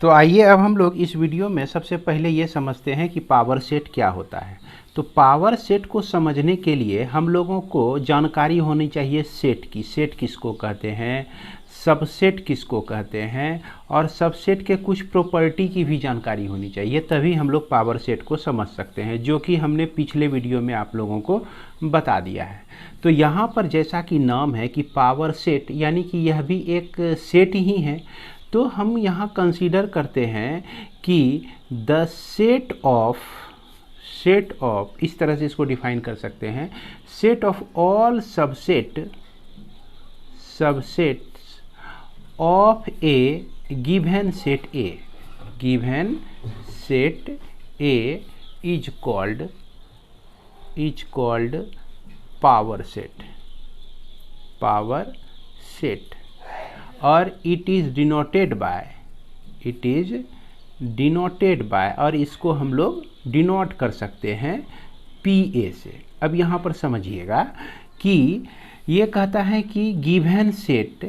तो आइए अब हम लोग इस वीडियो में सबसे पहले ये समझते हैं कि पावर सेट क्या होता है। तो पावर सेट को समझने के लिए हम लोगों को जानकारी होनी चाहिए सेट की। सेट किसको कहते हैं, सबसेट किसको कहते हैं, और सबसेट के कुछ प्रॉपर्टी की भी जानकारी होनी चाहिए, तभी हम लोग पावर सेट को समझ सकते हैं, जो कि हमने पिछले वीडियो में आप लोगों को बता दिया है। तो यहाँ पर जैसा कि नाम है कि पावर सेट, यानी कि यह भी एक सेट ही है। तो हम यहाँ कंसीडर करते हैं कि द सेट ऑफ इस तरह से इसको डिफाइन कर सकते हैं, set of all subsets of A given set A is called power set और इट इज़ डिनोटेड बाय और इसको हम लोग डिनोट कर सकते हैं पी से। अब यहाँ पर समझिएगा कि ये कहता है कि गिवन सेट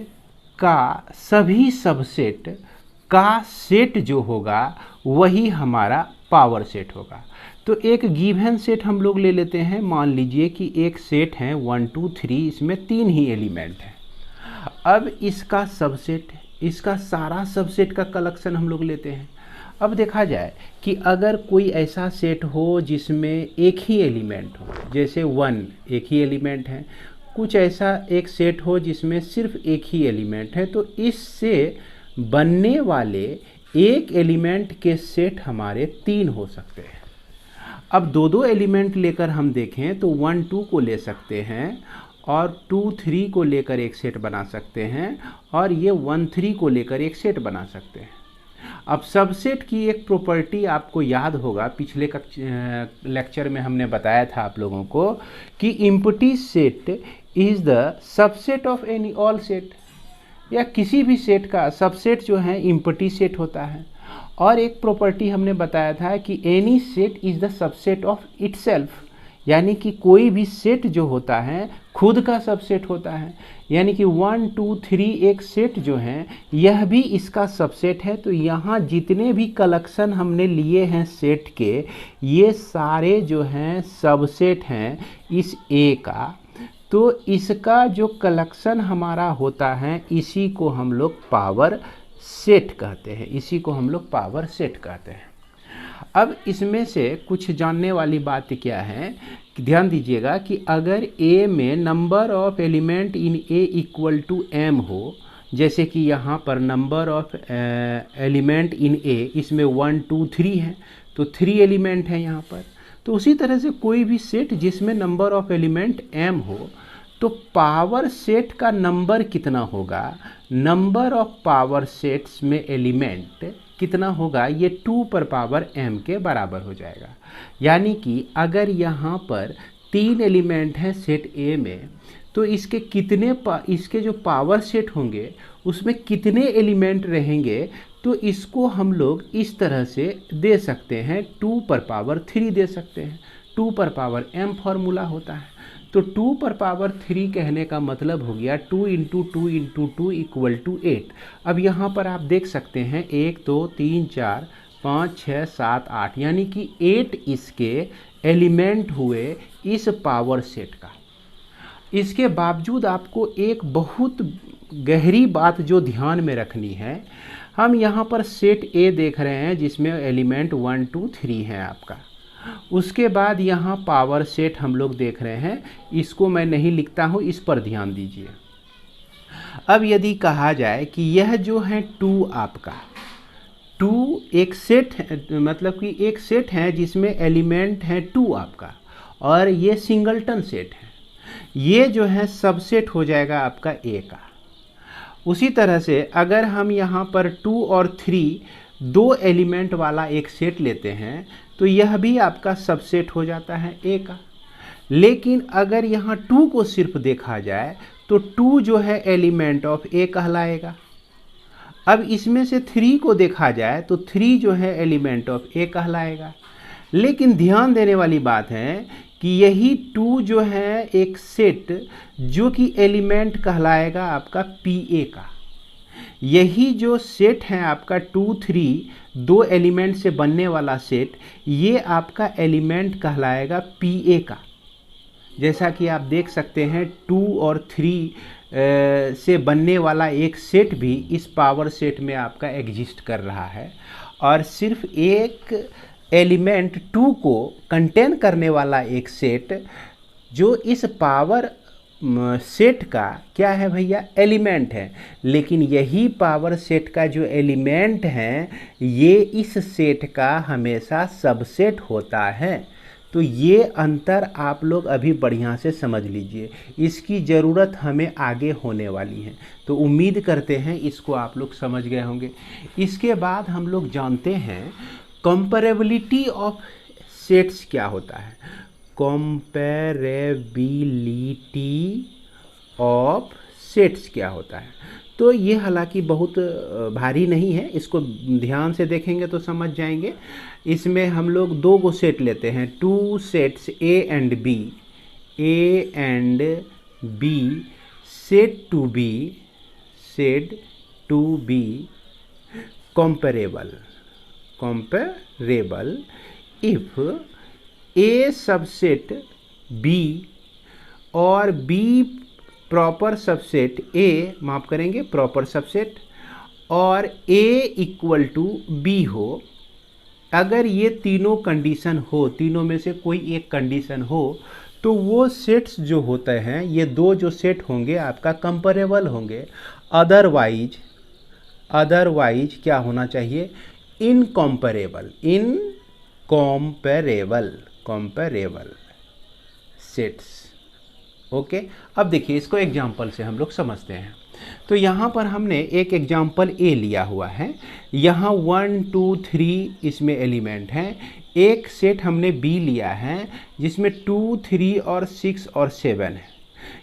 का सभी सबसेट का सेट जो होगा वही हमारा पावर सेट होगा। तो एक गिवन सेट हम लोग ले लेते हैं। मान लीजिए कि एक सेट है 1 2 3, इसमें 3 ही एलिमेंट हैं। अब इसका सबसेट, इसका सारा सबसेट का कलेक्शन हम लोग लेते हैं। अब देखा जाए कि अगर कोई ऐसा सेट हो जिसमें एक ही एलिमेंट हो, जैसे 1 एक ही एलिमेंट है, कुछ ऐसा एक सेट हो जिसमें सिर्फ एक ही एलिमेंट है, तो इससे बनने वाले एक एलिमेंट के सेट हमारे 3 हो सकते हैं। अब दो एलिमेंट लेकर हम देखें तो 1 2 को ले सकते हैं और 2 3 को लेकर एक सेट बना सकते हैं, और ये 1 3 को लेकर एक सेट बना सकते हैं। अब सबसेट की एक प्रॉपर्टी आपको याद होगा, पिछले लेक्चर में हमने बताया था आप लोगों को कि empty set is the subset of any all set, या किसी भी सेट का सबसेट जो है एम्प्टी सेट होता है। और एक प्रॉपर्टी हमने बताया था कि any set is the subset of itself, यानी कि कोई भी सेट जो होता है खुद का सबसेट होता है। यानी कि 1 2 3 एक सेट जो है यह भी इसका सबसेट है। तो यहाँ जितने भी कलेक्शन हमने लिए हैं सेट के, ये सारे जो हैं सबसेट हैं इस ए का। तो इसका जो कलेक्शन हमारा होता है इसी को हम लोग पावर सेट कहते हैं। अब इसमें से कुछ जानने वाली बात क्या है, ध्यान दीजिएगा कि अगर ए में number of element in A equal to M हो, जैसे कि यहाँ पर number of element in A, इसमें 1 2 3 है, तो 3 एलिमेंट हैं यहाँ पर। तो उसी तरह से कोई भी सेट जिसमें नंबर ऑफ एलिमेंट एम हो, तो पावर सेट का नंबर कितना होगा, नंबर ऑफ पावर सेट्स में एलिमेंट कितना होगा, ये 2 पर पावर m के बराबर हो जाएगा। यानी कि अगर यहाँ पर 3 एलिमेंट हैं सेट A में, तो इसके जो पावर सेट होंगे उसमें कितने एलिमेंट रहेंगे, तो इसको हम लोग इस तरह से दे सकते हैं, 2 पर पावर 3 दे सकते हैं। 2 पर पावर m फॉर्मूला होता है। तो 2 पर पावर 3 कहने का मतलब हो गया 2 × 2 × 2 इक्वल टू 8। अब यहाँ पर आप देख सकते हैं 1 2 3 4 5 6 7 8, यानी कि 8 इसके एलिमेंट हुए इस पावर सेट का। इसके बावजूद आपको एक बहुत गहरी बात जो ध्यान में रखनी है, हम यहाँ पर सेट ए देख रहे हैं जिसमें एलिमेंट 1 2 3 है आपका। उसके बाद यहाँ पावर सेट हम लोग देख रहे हैं, इसको मैं नहीं लिखता हूँ, इस पर ध्यान दीजिए। अब यदि कहा जाए कि यह जो है 2 आपका, 2 एक सेट है, मतलब कि एक सेट है जिसमें एलिमेंट है 2 आपका, और ये सिंगलटन सेट है, ये जो है सबसेट हो जाएगा आपका ए का। उसी तरह से अगर हम यहाँ पर 2 और 3 2 एलिमेंट वाला एक सेट लेते हैं, तो यह भी आपका सबसेट हो जाता है ए का। लेकिन अगर यहाँ 2 को सिर्फ देखा जाए तो 2 जो है एलिमेंट ऑफ ए कहलाएगा। अब इसमें से 3 को देखा जाए तो 3 जो है एलिमेंट ऑफ ए कहलाएगा। लेकिन ध्यान देने वाली बात है कि यही 2 जो है एक सेट जो कि एलिमेंट कहलाएगा आपका पी ए का। यही जो सेट है आपका 2 3 दो एलिमेंट से बनने वाला सेट, ये आपका एलिमेंट कहलाएगा PA का। जैसा कि आप देख सकते हैं 2 और 3 से बनने वाला एक सेट भी इस पावर सेट में आपका एग्जिस्ट कर रहा है, और सिर्फ एक एलिमेंट 2 को कंटेन करने वाला एक सेट जो इस पावर सेट का क्या है भैया, एलिमेंट है। लेकिन यही पावर सेट का जो एलिमेंट है ये इस सेट का हमेशा सबसेट होता है। तो ये अंतर आप लोग अभी बढ़िया से समझ लीजिए, इसकी ज़रूरत हमें आगे होने वाली है। तो उम्मीद करते हैं इसको आप लोग समझ गए होंगे। इसके बाद हम लोग जानते हैं कंपैरेबिलिटी ऑफ सेट्स क्या होता है। कंपैरेबिलिटी ऑफ सेट्स क्या होता है, तो ये हालांकि बहुत भारी नहीं है, इसको ध्यान से देखेंगे तो समझ जाएंगे। इसमें हम लोग 2 गो सेट लेते हैं, 2 sets A and B, A and B set to be comparable if A subset B और B प्रॉपर सबसेट A, माफ करेंगे प्रॉपर सबसेट, और A इक्वल टू B हो। अगर ये तीनों कंडीशन हो, तीनों में से कोई एक कंडीशन हो, तो वो सेट्स जो होते हैं, ये 2 जो सेट होंगे आपका कंपैरेबल होंगे। अदरवाइज क्या होना चाहिए, इनकॉम्पैरेबल सेट्स। ओके, अब देखिए इसको एग्जांपल से हम लोग समझते हैं। तो यहाँ पर हमने एक एग्जांपल A लिया हुआ है, यहाँ 1 2 3 इसमें एलिमेंट हैं। एक सेट हमने B लिया है जिसमें 2 3 और 6 और 7 है।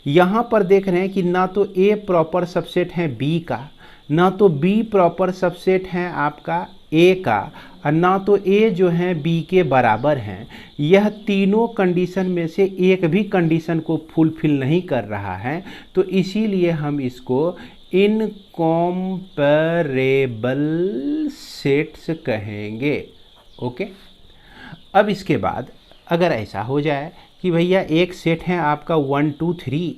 यहाँ पर देख रहे हैं कि ना तो A प्रॉपर सबसेट है B का, ना तो B प्रॉपर सबसेट है आपका A का, और ना तो A जो है B के बराबर हैं। यह तीनों कंडीशन में से एक भी कंडीशन को फुलफिल नहीं कर रहा है, तो इसीलिए हम इसको इनकॉम्पैरेबल सेट्स कहेंगे। ओके, अब इसके बाद अगर ऐसा हो जाए कि भैया एक सेट है आपका 1 2 3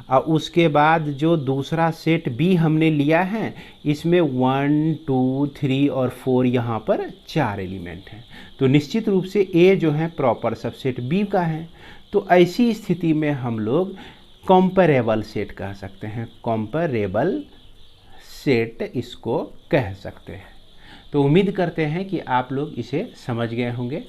और उसके बाद जो दूसरा सेट B हमने लिया है इसमें 1 2 3 और 4 यहाँ पर 4 एलिमेंट हैं, तो निश्चित रूप से A जो है प्रॉपर सबसेट B का है। तो ऐसी स्थिति में हम लोग कंपैरेबल सेट कह सकते हैं, कंपैरेबल सेट इसको कह सकते हैं। तो उम्मीद करते हैं कि आप लोग इसे समझ गए होंगे।